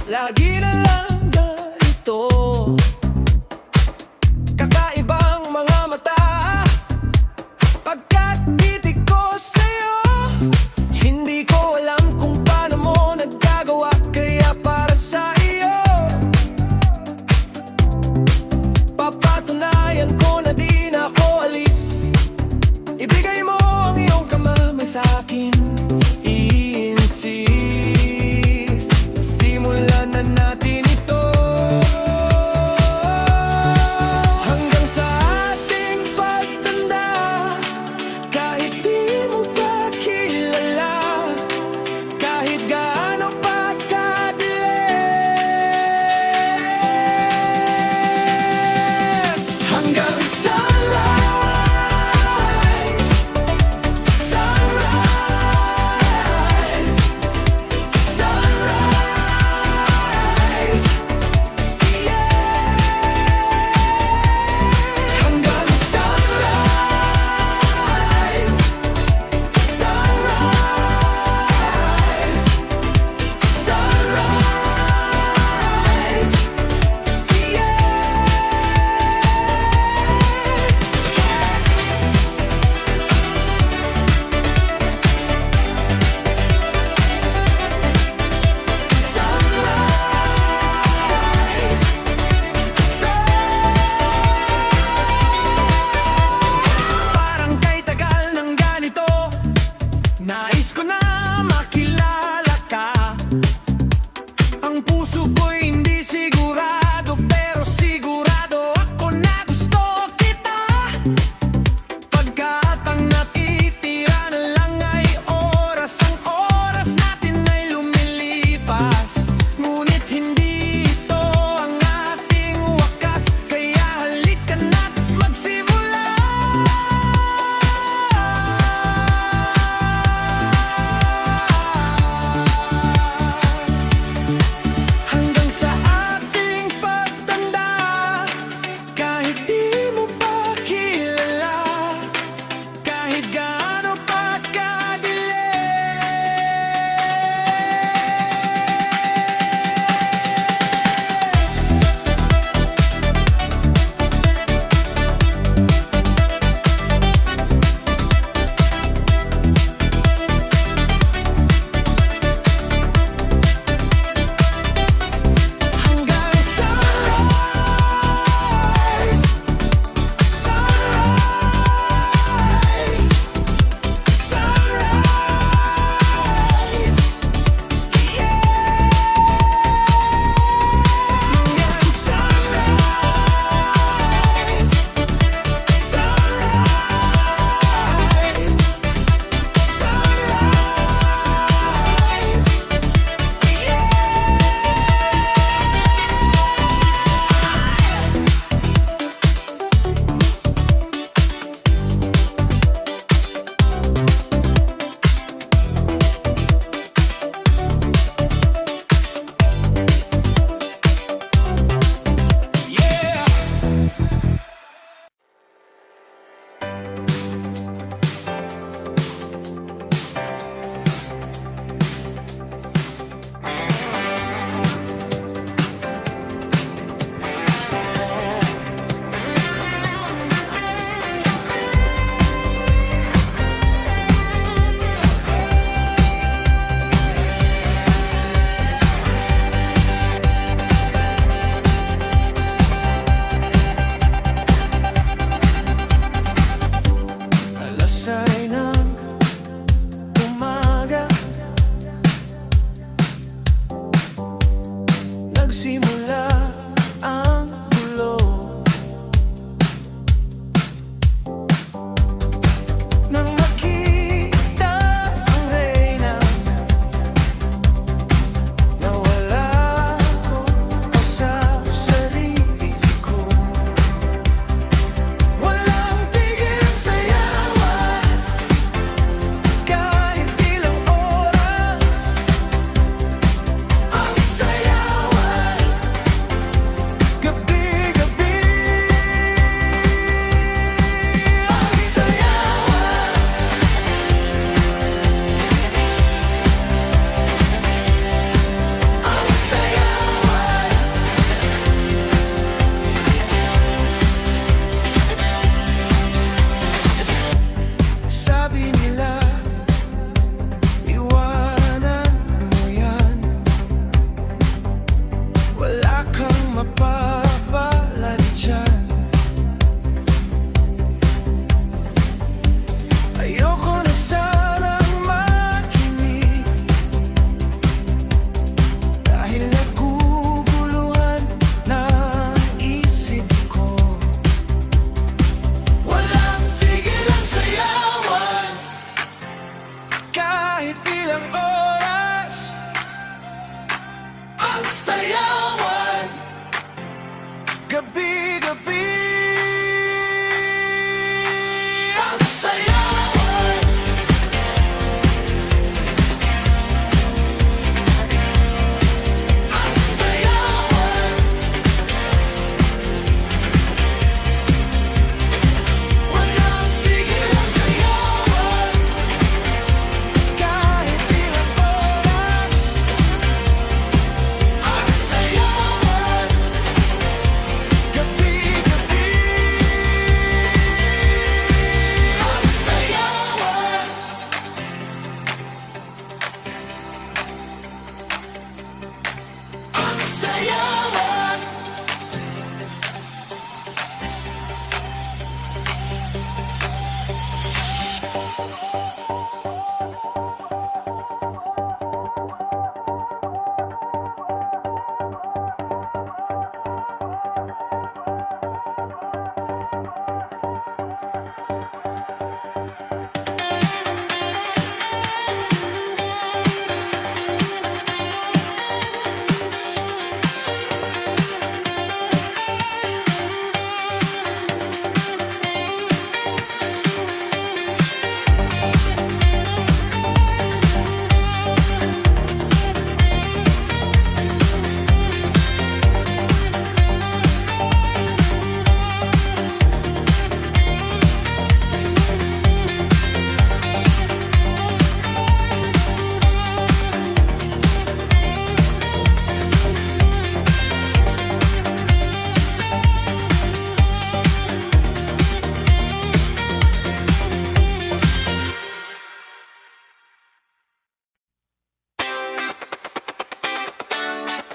Lagi na lang ganito, kakaibang mga mata. Pagkat titig ko sa'yo, hindi ko alam kung paano mo nagagawa. Kaya para sa iyo, papatunayan ko na di na ako alis. Ibigay mo ang iyong kamamay sa'kin. Simulan na natin ito. gabi-gabi. Ang sayawan, ang sayawan, walang tigil ang sayawan. Kahit ilang oras, ang sayawan, gabi-gabi. Ang sayawan, ang sayawan.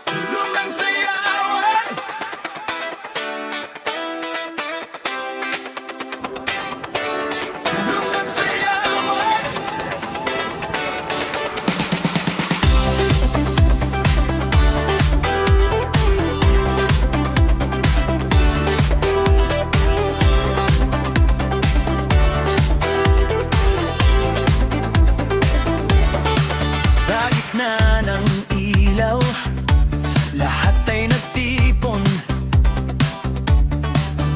Tulong ng sayawan, tulong ng sayawan. Sa gitna ng ilaw, lahat ay nagtipon.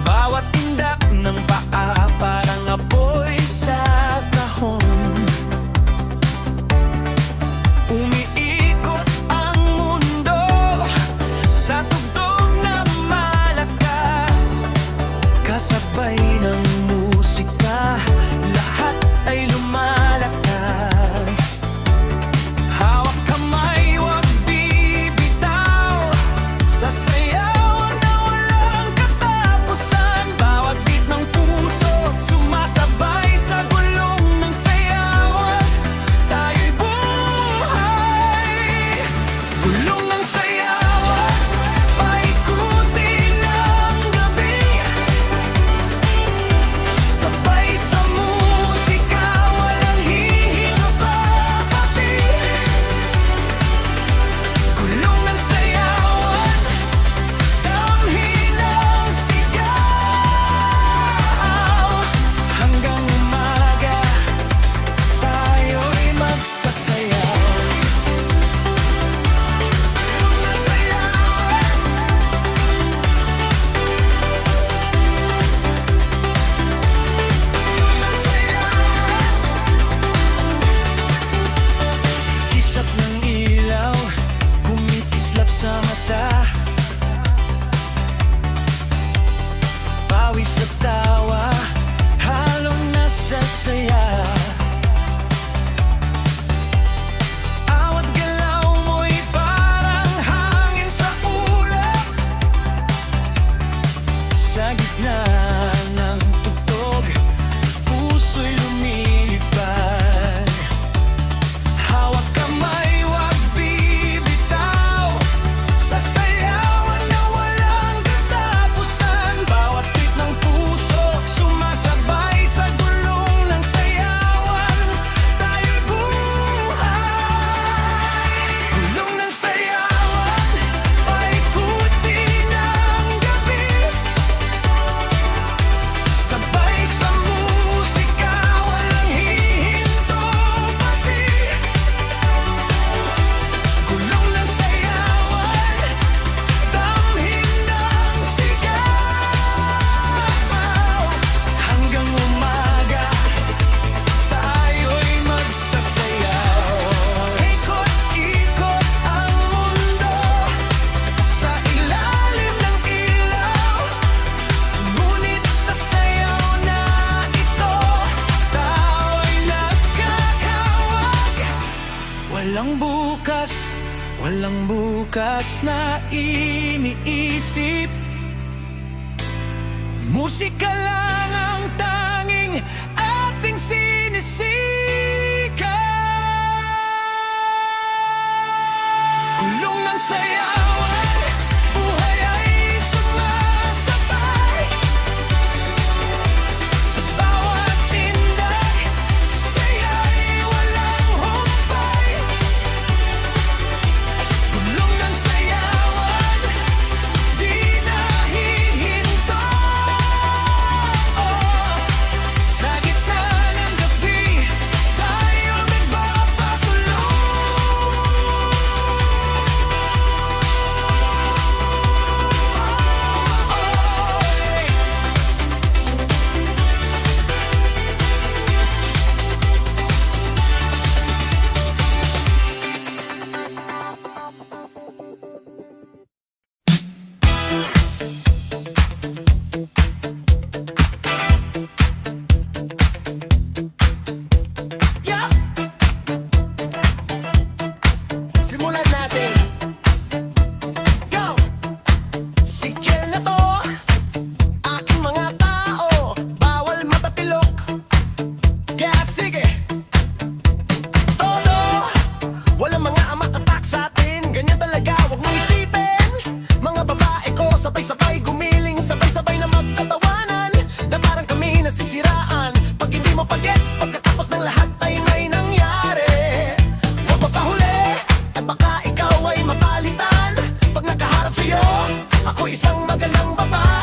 Bawat tindak ng paa parang apoy sa kahon. Umiikot ang mundo sa tugtog na malakas. Kasabay ng musika, lahat ay lumalakas. Hawak kamay, huwag bibitaw sa sayawan na walang katapusan. Bawat beat ng puso sumasabay sa gulong ng sayawan. Tayo'y buhay, gulong ng sayawan, paikutin ang gabi. Sabay sa musika, walang hihinga pa pati. Gulong ng sayawan, damhin ang sigaw. Hanggang umaga, tayo'y magsasayaw. Gulong ng sayawan, gulong ng sayawan. Kisap ng ilaw, kumikislap sa mata. Pawis sa tawa, halong nasasaya. Awat galaw mo'y parang hangin sa ulap. Sa gitna ng tugtog, puso'y lumilipad. Hawak kamay, huwag bibitaw sa sayawan na walang katapusan. Bawat beat ng puso sumasabay sa gulong ng sayawan. Tayo'y buhay, gulong ng sayawan, paikutin ang gabi. bukas na iniisip. Musika lang ang tanging ating sinisika. Kulong ng sayawan, buhay ay sumasabay. Sa bawat tindak, saya'y walang humpay. Kulong ng sayawan, di nahihinto. Sa gitna ng gabi, tayo nagpapatuloy. Yeah! Simulan natin. Go! Sikil na to, aking mga tao, bawal matapilok. Kaya sige, todo, walang mga amatatak sa atin. Ganyan talaga, wag mong isipin. Mga babae ko, sabay-sabay gumiling, sabay-sabay na magtatawanan, na parang kami nasisiraan. Pag hindi mo pagets, pagkatapos ng lahat ay may nangyari. Huwag mapahuli, at baka ikaw ay mapalitan. Pag nakaharap sa'yo, ako isang magandang babae.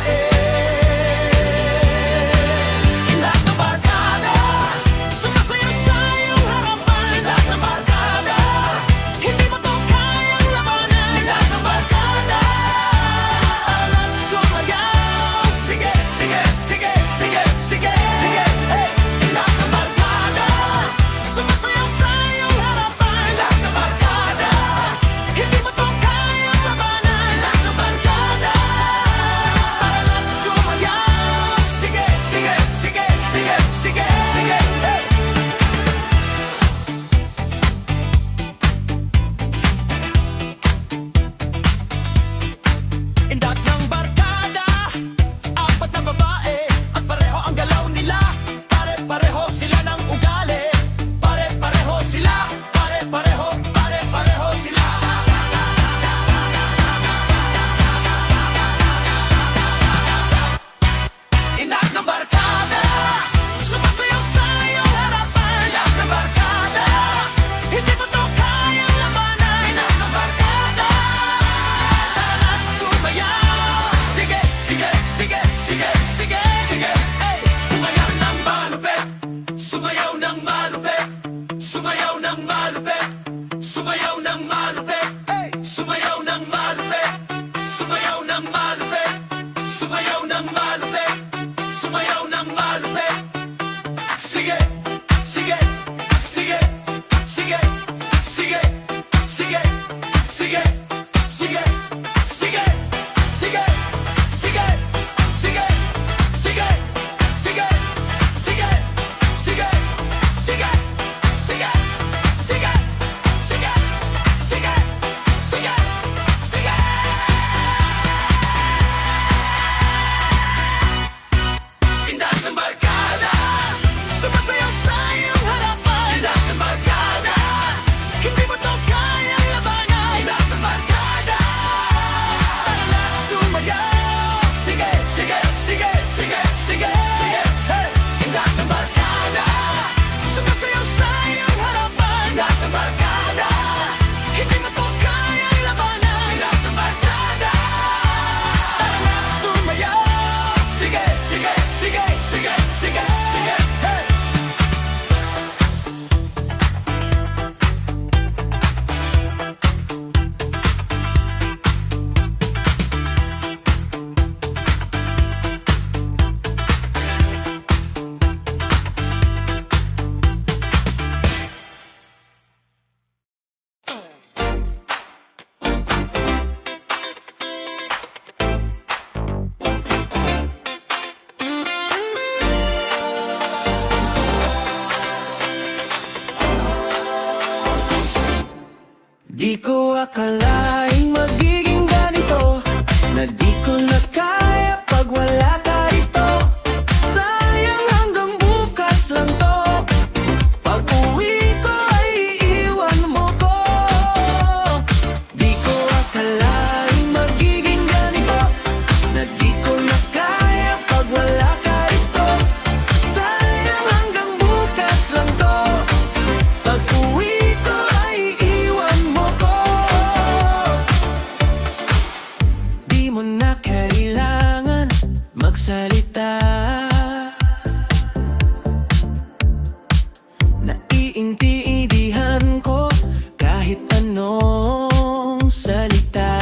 magsalita. Naiintindihan ko kahit anong salita.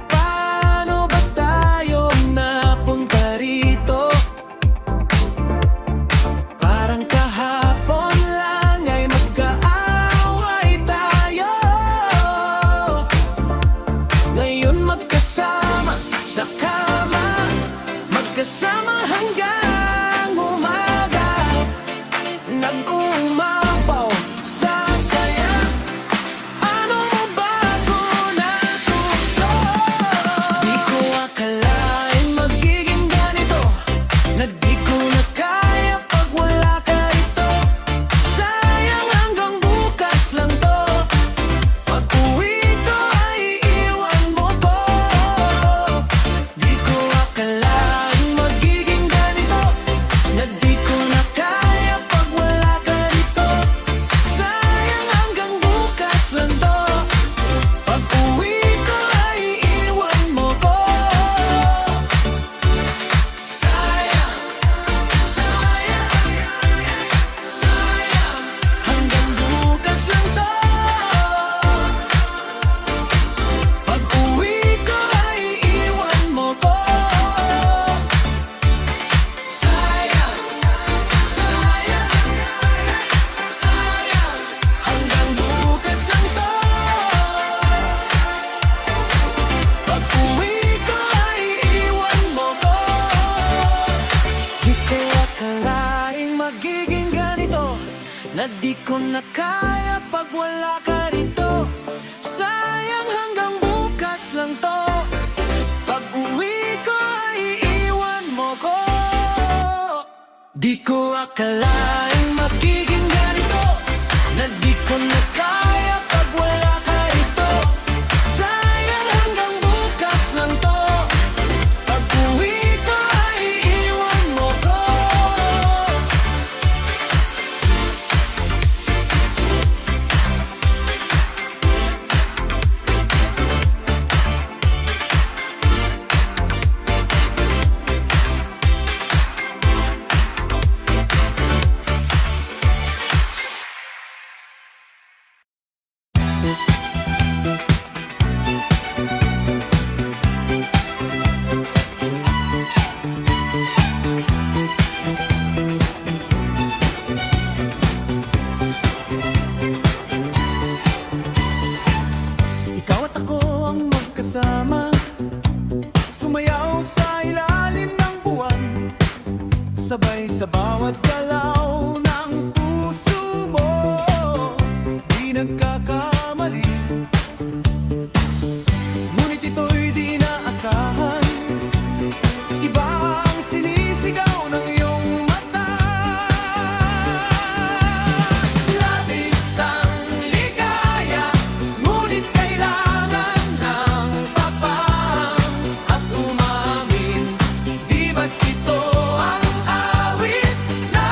Paano ba tayo napunta rito? Parang kahapon lang ay magkaaway tayo. Ngayon magkasama sa kama, magkasama hanggang umaga. Nag-uumapaw sa saya. Ano mo bago na tukso? Di ko akalain magiging ganito, na di ko na kaya pag wala ka rito. Sayang hanggang bukas lang to, pag uwi ko ay iiwan mo ko. Di ko akalain magiging ganito, na di ko na kaya pag wala ka rito. Sayang hanggang bukas lang to, pag uwi ko ay iiwan mo ko. Sayang, sayang, sayang, hanggang bukas lang to, pag uwi ko ay iiwan mo ko. Sayang, sayang, sayang, hanggang bukas lang to, pag uwi ko ay iiwan mo ko. Di ko akalaing magiging ganito, na di ko na kaya pag wala ka rito. Sayang hanggang bukas lang to, pag uwi ko ay iiwan mo ko. Di ko akalaing magiging ganito, na di ko na kaya pag wala ka rito. Sayang hanggang bukas lang to, pag uwi ko ay iiwan mo ko. Ikaw at ako ang magkasama, sumayaw sa ilalim ng buwan, sabay sa bawat galaw ng puso mo. Di nagkakamali, ngunit ito'y di naasahan. Iba ang sinisigaw ng iyong mata. Labis ang ligaya, ngunit kailangan ng tapang at umamin. Di ba't ito ang awit na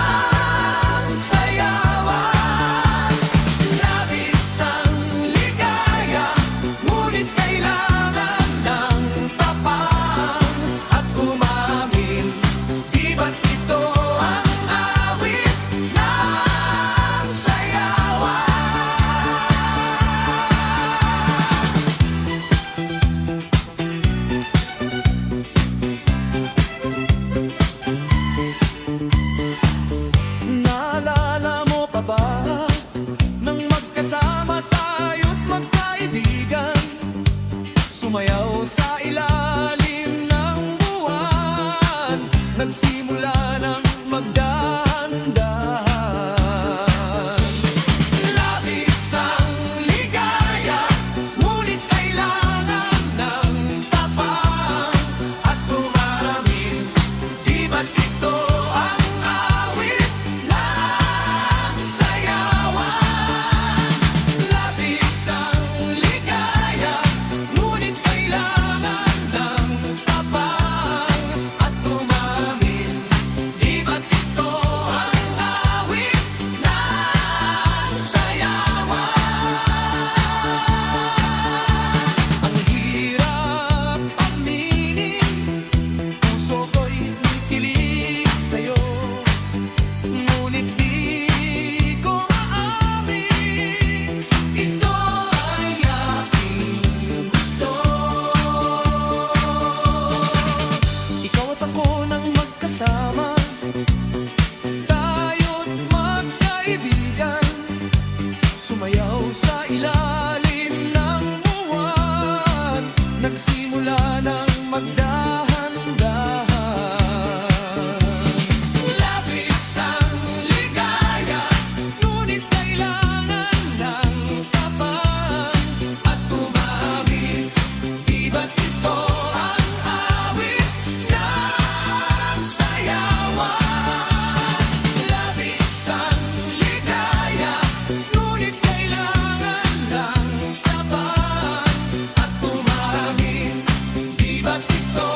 magdahan-dahan. Labis ang ligaya, ngunit kailangan ng tapat at tumawid. Di ba't ito ang awit ng sayawan? Labis ang ligaya, ngunit kailangan ng tapat at tumawid. Di ba't ito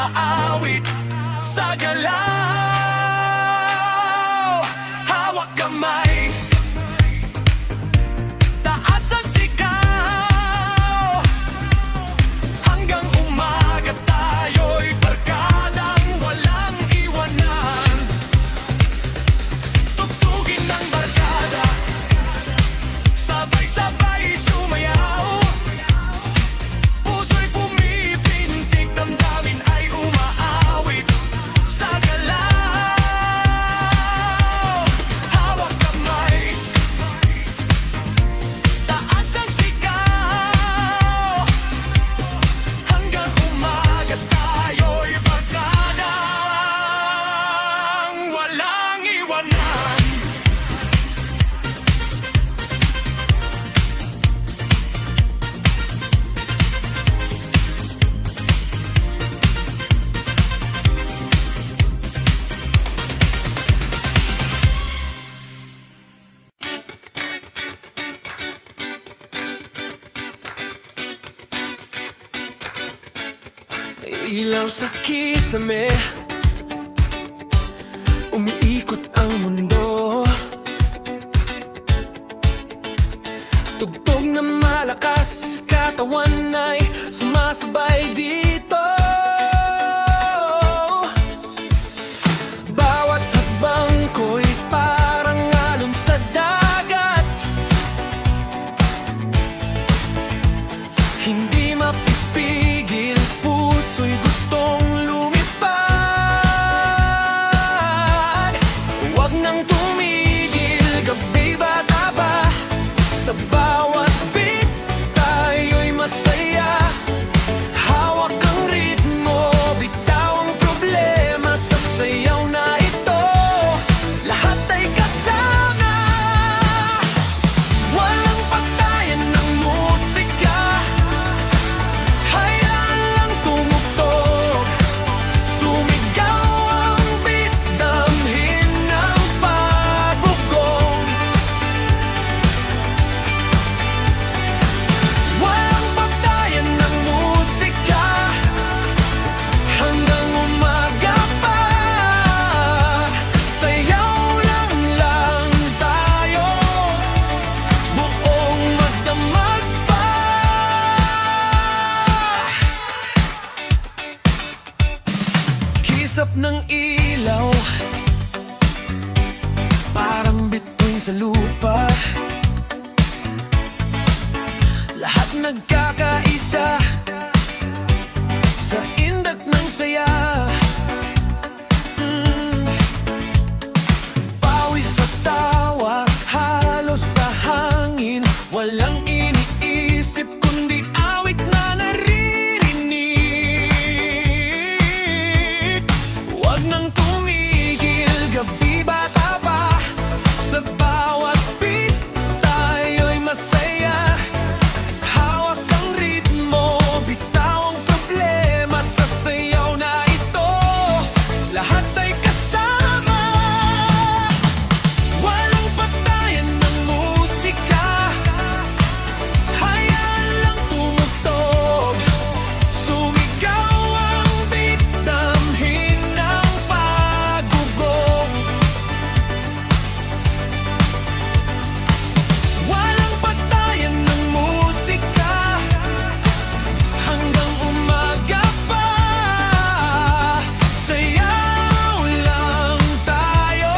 umaawit sa galaw. Hawak kamay, taas ang sigaw. Hanggang umaga tayo'y barkadang walang iwanan. Tugtugin ng barkada, sabay-sabay sumayaw. Puso'y pumipintig, damdamin ay umaawit sa galaw. Hawak kamay, taas ang sigaw. Hanggang umaga tayo'y barkadang walang iwanan. Ilaw sa kisame, umiikot ang mundo. Tugtog na malakas, katawan ay sumasabay dito. Bawat hakbang ko'y parang alon sa dagat. Hindi mapipigil, puso'y gustong lumipad. Huwag nang tumigil, gabi bata pa. Sa bawat beat, tayo'y masaya. Hawak ang ritmo, bitaw ang problema sa sayaw na ito. Lahat ay kasama, walang pagtayan ng musika. Hayaan lang tumugtog, sumigaw ang beat, damhin ng pagugong. Walang pagtayan ng musika, hanggang umaga pa. Sayaw lang tayo, buong magdamag pa. Kisap ng ilaw, parang bituin sa lupa. Lahat nagkakaisa sa indak ng saya. Pawis sa tawa, halos sa hangin. Walang iniisip kundi awit na naririnig. Huwag nang tumigil, gabi bata pa. Sa bawat beat, tayo'y masaya. Hawak ang ritmo, bitaw ang problema sa sayaw na ito. Lahat ay kasama, walang patayan ng musika. Hayaan lang tumugtog, sumigaw ang beat, damhin ng pagugong. Walang patayan ng musika, hanggang umaga pa. Sayaw lang tayo,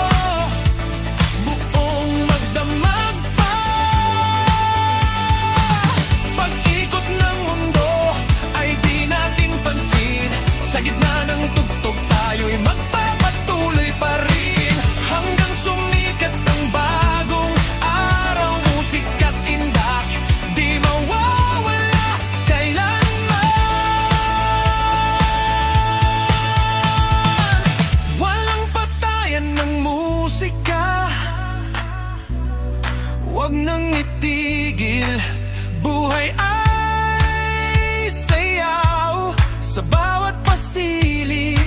buong magdamag pa. Pag-ikot ng mundo ay di natin pansin. Sa gitna ng tugtog tayo'y magpapatuloy pa rin. Hanggang sumikat ang bagong araw, musika't indak, di mawawala kailanman. Walang patayan ng musika, huwag nang itigil. Buhay ay sayaw sa bawat pasilip.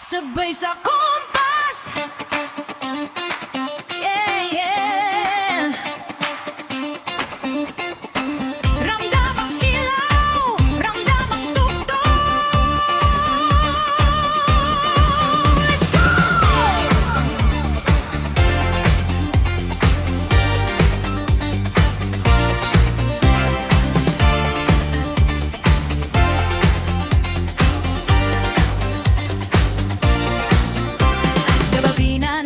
Sabay sa kompas. Yeah, yeah. Ramdam ang ilaw, ramdam ang tugtog. Let's go! Gabi na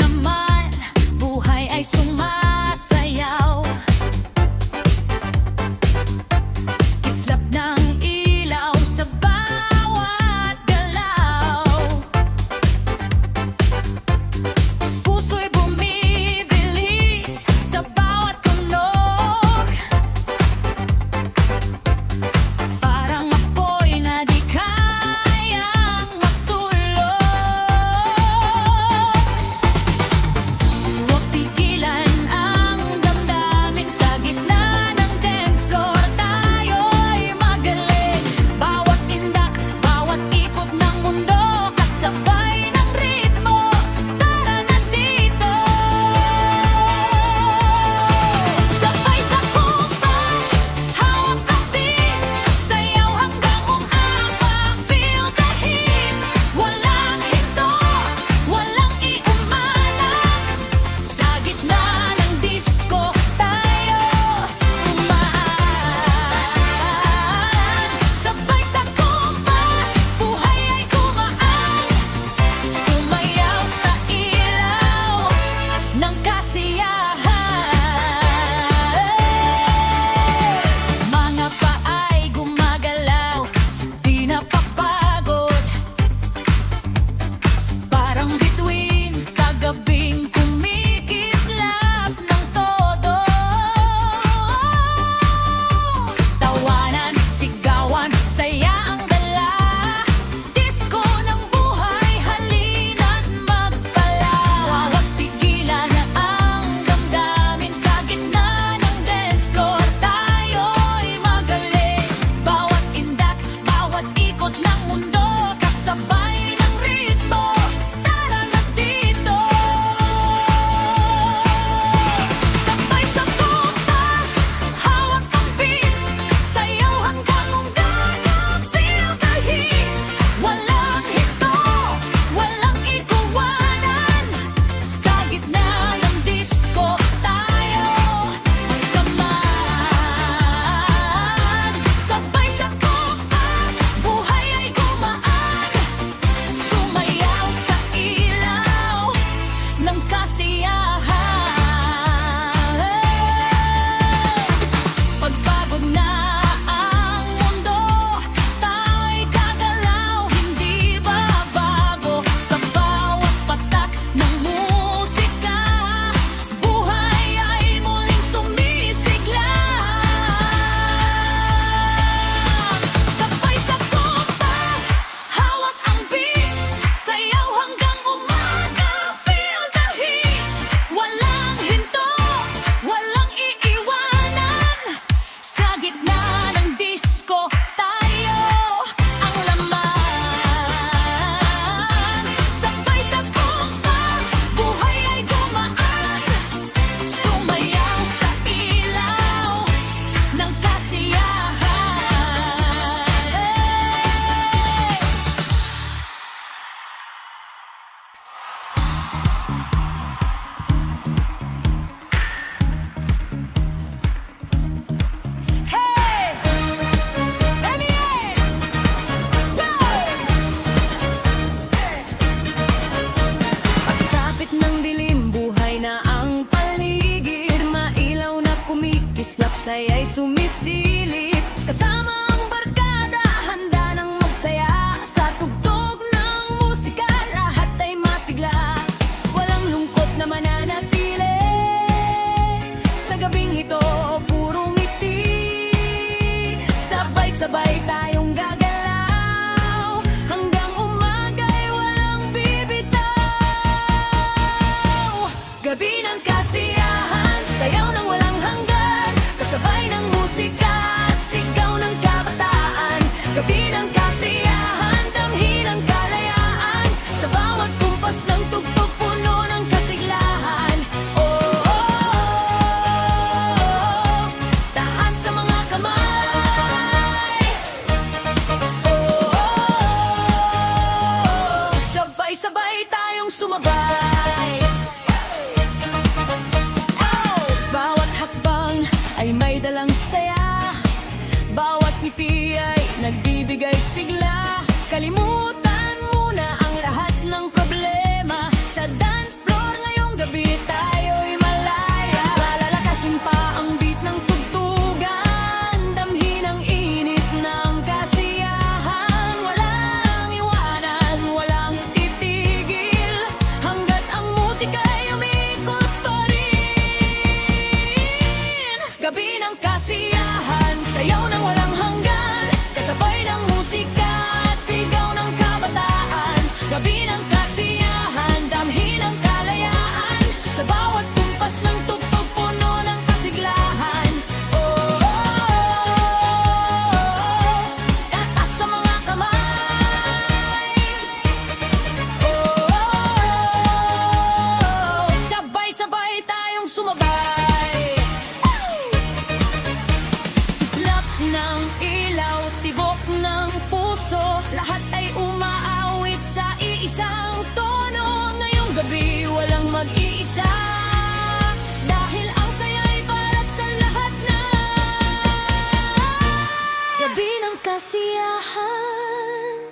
gabi ng kasiyahan.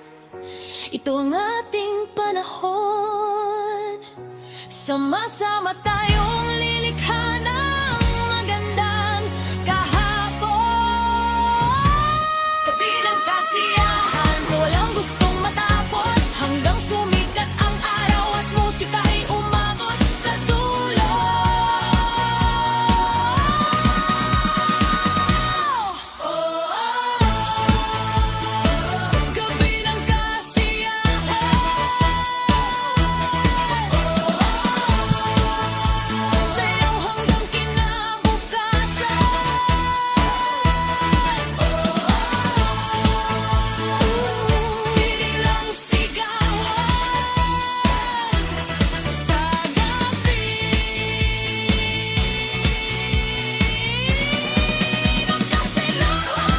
Ito ang ating panahon. Sama-sama tayong lilikha ng magandang kahapon. Gabi ng kasiyahan, walang gustong matapos, hanggang sumikat ang araw at musika ay umabot sa dulo. Gabi ng kasiyahan, sayaw hanggang kinabukasan. Hindi lang sigawan sa gabi ng kasiyahan.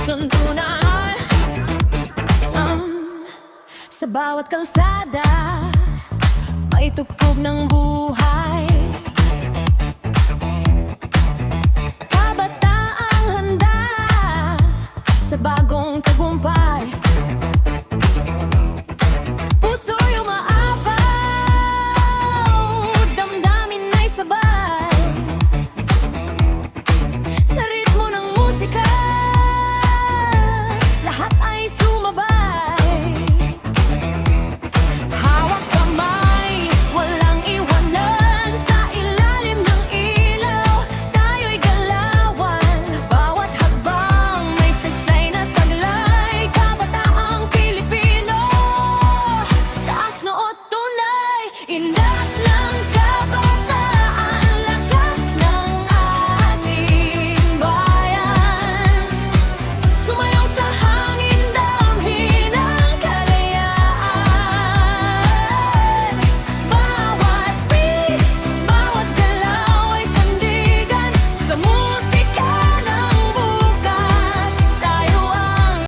Santunan sa bawat kalsada, may tugtog ng buhay. Kabataang handa sa bagong tagumpay. Puso'y umaapaw, damdamin ay sabay. Sa ritmo ng musika, lahat ay sumabay. Hawak kamay, walang iwanan, sa ilalim ng ilaw, tayo'y galawan. Bawat hakbang may saysay na taglay. Kabataang Pilipino, taas noo tunay, inat na